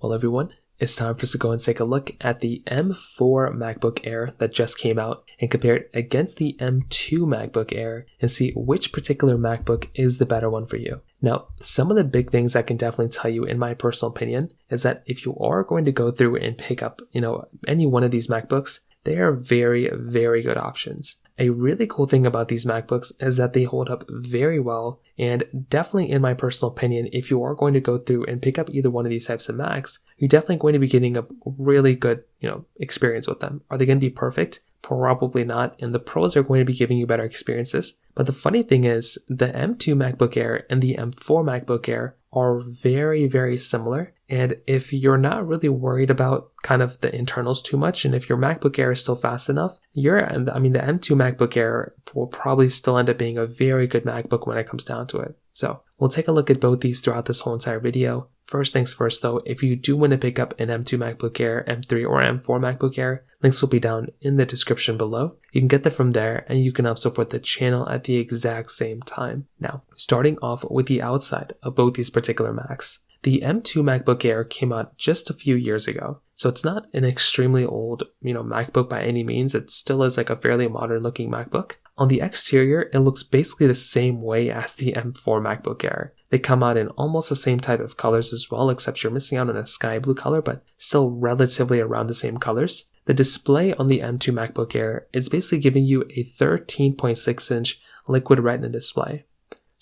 Well, everyone, it's time for us to go and take a look at the M4 MacBook Air that just came out and compare it against the M2 MacBook Air and see which particular MacBook is the better one for you. Now, some of the big things I can definitely tell you in my personal opinion is that if you are going to go through and pick up, any one of these MacBooks, they are very, very good options. A really cool thing about these MacBooks is that they hold up very well, and definitely in my personal opinion, if you are going to go through and pick up either one of these types of Macs, you're definitely going to be getting a really good, experience with them. Are they going to be perfect? Probably not, and the pros are going to be giving you better experiences. But the funny thing is, the M2 MacBook Air and the M4 MacBook Air are very, very similar. And if you're not really worried about kind of the internals too much, and if your MacBook Air is still fast enough, the M2 MacBook Air will probably still end up being a very good MacBook when it comes down to it. So we'll take a look at both these throughout this whole entire video. First things first though, if you do want to pick up an M2 MacBook Air, M3 or M4 MacBook Air, links will be down in the description below. You can get them from there and you can help support the channel at the exact same time. Now, starting off with the outside of both these particular Macs. The M2 MacBook Air came out just a few years ago, so it's not an extremely old, MacBook by any means. It still is like a fairly modern looking MacBook. On the exterior, it looks basically the same way as the M4 MacBook Air. They come out in almost the same type of colors as well, except you're missing out on a sky blue color, but still relatively around the same colors. The display on the M2 MacBook Air is basically giving you a 13.6-inch liquid retina display.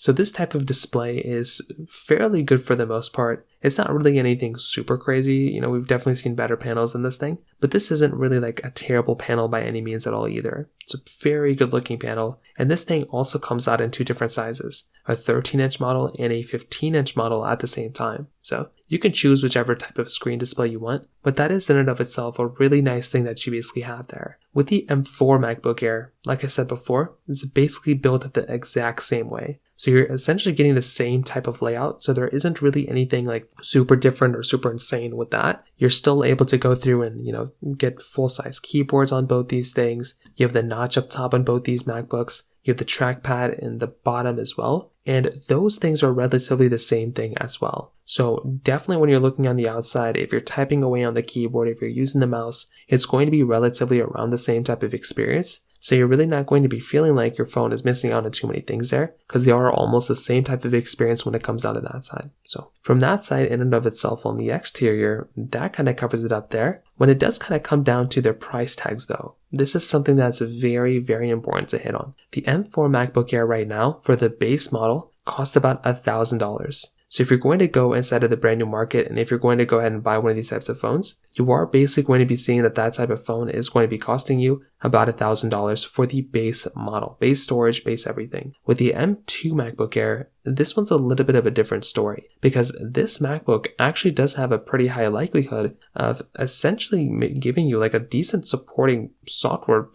So this type of display is fairly good for the most part. It's not really anything super crazy. We've definitely seen better panels than this thing, but this isn't really like a terrible panel by any means at all either. It's a very good looking panel. And this thing also comes out in two different sizes, a 13-inch model and a 15-inch model at the same time. So you can choose whichever type of screen display you want, but that is in and of itself a really nice thing that you basically have there. With the M4 MacBook Air, like I said before, it's basically built the exact same way. So you're essentially getting the same type of layout, so there isn't really anything like super different or super insane with that. You're still able to go through and, get full-size keyboards on both these things. You have the notch up top on both these MacBooks. You have the trackpad in the bottom as well. And those things are relatively the same thing as well. So definitely when you're looking on the outside, if you're typing away on the keyboard, if you're using the mouse, it's going to be relatively around the same type of experience. So you're really not going to be feeling like your phone is missing out on too many things there, because they are almost the same type of experience when it comes down to that side. So from that side in and of itself on the exterior, that kind of covers it up there. When it does kind of come down to their price tags though, this is something that's very, very important to hit on. The M4 MacBook Air right now for the base model costs about $1,000. So if you're going to go inside of the brand new market, and if you're going to go ahead and buy one of these types of phones, you are basically going to be seeing that type of phone is going to be costing you about $1,000 for the base model, base storage, base everything. With the M2 MacBook Air, this one's a little bit of a different story, because this MacBook actually does have a pretty high likelihood of essentially giving you like a decent supporting software,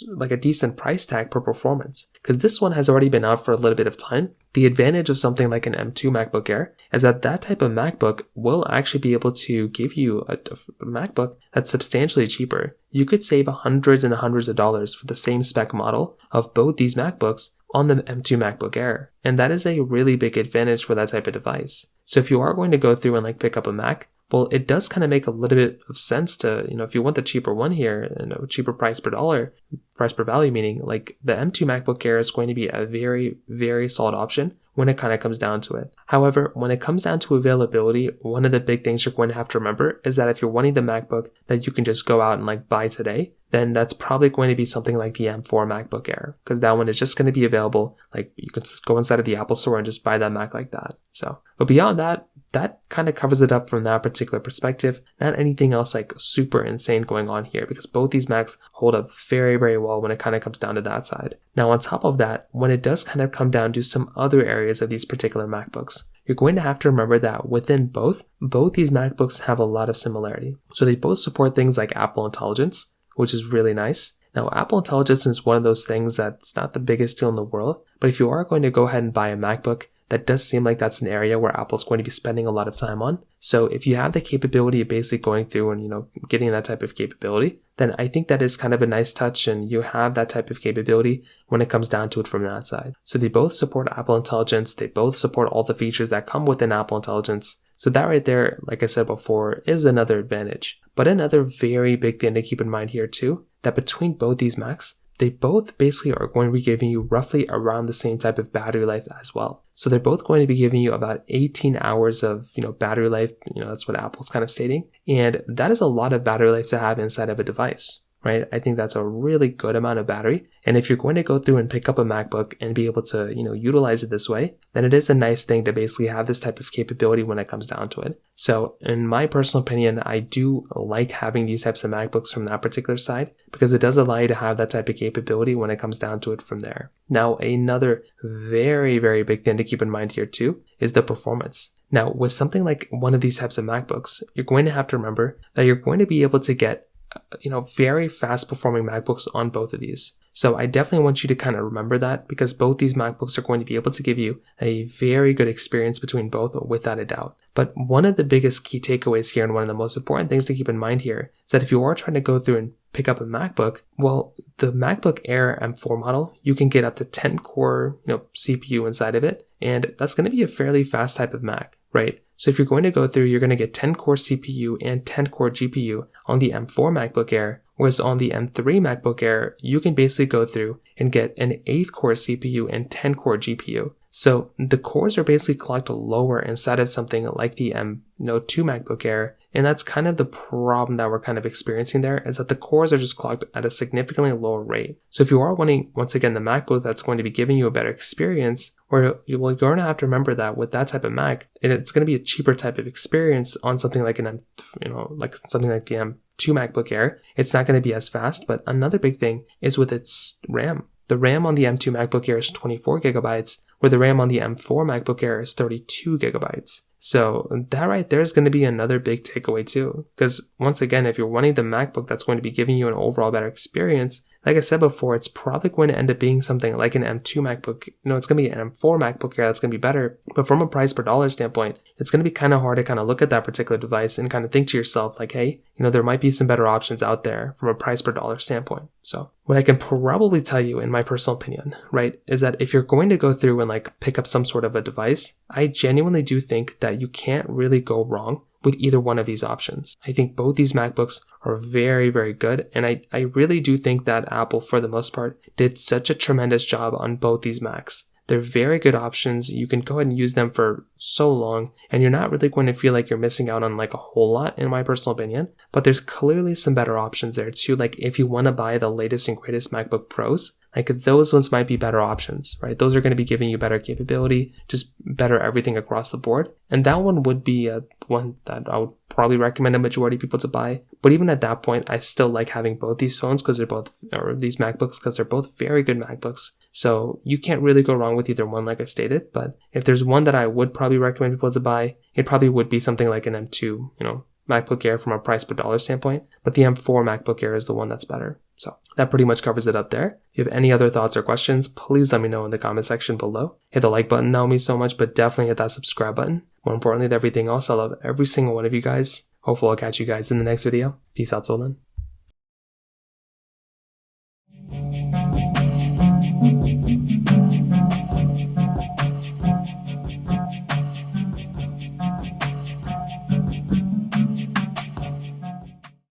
like a decent price tag per performance, because this one has already been out for a little bit of time. The advantage of something like an M2 MacBook Air is that type of MacBook will actually be able to give you a MacBook that's substantially cheaper. You could save hundreds and hundreds of dollars for the same spec model of both these MacBooks on the M2 MacBook Air. And that is a really big advantage for that type of device. So if you are going to go through and pick up a Mac, well, it does kind of make a little bit of sense to, if you want the cheaper one here, cheaper price per dollar, price per value, meaning like the M2 MacBook Air is going to be a very, very solid option when it kind of comes down to it. However, when it comes down to availability, one of the big things you're going to have to remember is that if you're wanting the MacBook that you can just go out and buy today, then that's probably going to be something like the M4 MacBook Air, because that one is just going to be available. You can go inside of the Apple Store and just buy that Mac like that. So, but beyond that kind of covers it up from that particular perspective. Not anything else super insane going on here, because both these Macs hold up very, very well when it kind of comes down to that side. Now, on top of that, when it does kind of come down to some other areas of these particular MacBooks, you're going to have to remember that within both these MacBooks have a lot of similarity. So they both support things like Apple Intelligence, which is really nice. Now, Apple Intelligence is one of those things that's not the biggest deal in the world, but if you are going to go ahead and buy a MacBook that does seem like that's an area where Apple's going to be spending a lot of time on. So if you have the capability of basically going through and, getting that type of capability, then I think that is kind of a nice touch, and you have that type of capability when it comes down to it from that side. So they both support Apple Intelligence. They both support all the features that come within Apple Intelligence. So that right there, like I said before, is another advantage. But another very big thing to keep in mind here too, that between both these Macs, they both basically are going to be giving you roughly around the same type of battery life as well. So they're both going to be giving you about 18 hours of, battery life. That's what Apple's kind of stating. And that is a lot of battery life to have inside of a device, right? I think that's a really good amount of battery. And if you're going to go through and pick up a MacBook and be able to, utilize it this way, then it is a nice thing to basically have this type of capability when it comes down to it. So in my personal opinion, I do like having these types of MacBooks from that particular side, because it does allow you to have that type of capability when it comes down to it from there. Now, another very, very big thing to keep in mind here too is the performance. Now, with something like one of these types of MacBooks, you're going to have to remember that you're going to be able to get very fast performing MacBooks on both of these. So I definitely want you to kind of remember that, because both these MacBooks are going to be able to give you a very good experience between both, without a doubt. But one of the biggest key takeaways here, and one of the most important things to keep in mind here, is that if you are trying to go through and pick up a MacBook, well, the MacBook Air M4 model, you can get up to 10 core, CPU inside of it. And that's going to be a fairly fast type of Mac, right? So if you're going to go through, you're going to get 10 core CPU and 10 core GPU on the M4 MacBook Air, whereas on the M3 MacBook Air, you can basically go through and get an 8 core CPU and 10 core GPU. So the cores are basically clocked lower inside of something like the M2 MacBook Air. And that's kind of the problem that we're kind of experiencing there, is that the cores are just clocked at a significantly lower rate. So if you are wanting, once again, the MacBook that's going to be giving you a better experience, or you're going to have to remember that with that type of Mac, it's going to be a cheaper type of experience on something like something like the M2 MacBook Air. It's not going to be as fast. But another big thing is with its RAM. The RAM on the M2 MacBook Air is 24 gigabytes, where the RAM on the M4 MacBook Air is 32 gigabytes. So that right there is going to be another big takeaway too. Because once again, if you're wanting the MacBook that's going to be giving you an overall better experience, like I said before, it's probably going to end up being something like an M2 MacBook. It's going to be an M4 MacBook Air that's going to be better. But from a price per dollar standpoint, it's going to be kind of hard to kind of look at that particular device and kind of think to yourself like, hey, there might be some better options out there from a price per dollar standpoint. So what I can probably tell you, in my personal opinion, right, is that if you're going to go through and pick up some sort of a device, I genuinely do think that you can't really go wrong with either one of these options. I think both these MacBooks are very, very good. And I really do think that Apple, for the most part, did such a tremendous job on both these Macs. They're very good options. You can go ahead and use them for so long, and you're not really going to feel like you're missing out on a whole lot, in my personal opinion. But there's clearly some better options there too. If you want to buy the latest and greatest MacBook Pros, those ones might be better options, right? Those are going to be giving you better capability, just better everything across the board. And that one would be one that I would probably recommend a majority of people to buy. But even at that point, I still like having both these phones these MacBooks, because they're both very good MacBooks. So you can't really go wrong with either one, like I stated. But if there's one that I would probably recommend people to buy, it probably would be something like an M2, MacBook Air from a price per dollar standpoint. But the M4 MacBook Air is the one that's better. So that pretty much covers it up there. If you have any other thoughts or questions, please let me know in the comment section below. Hit the like button, that will mean so much, but definitely hit that subscribe button. More importantly than everything else, I love every single one of you guys. Hopefully I'll catch you guys in the next video. Peace out, till then.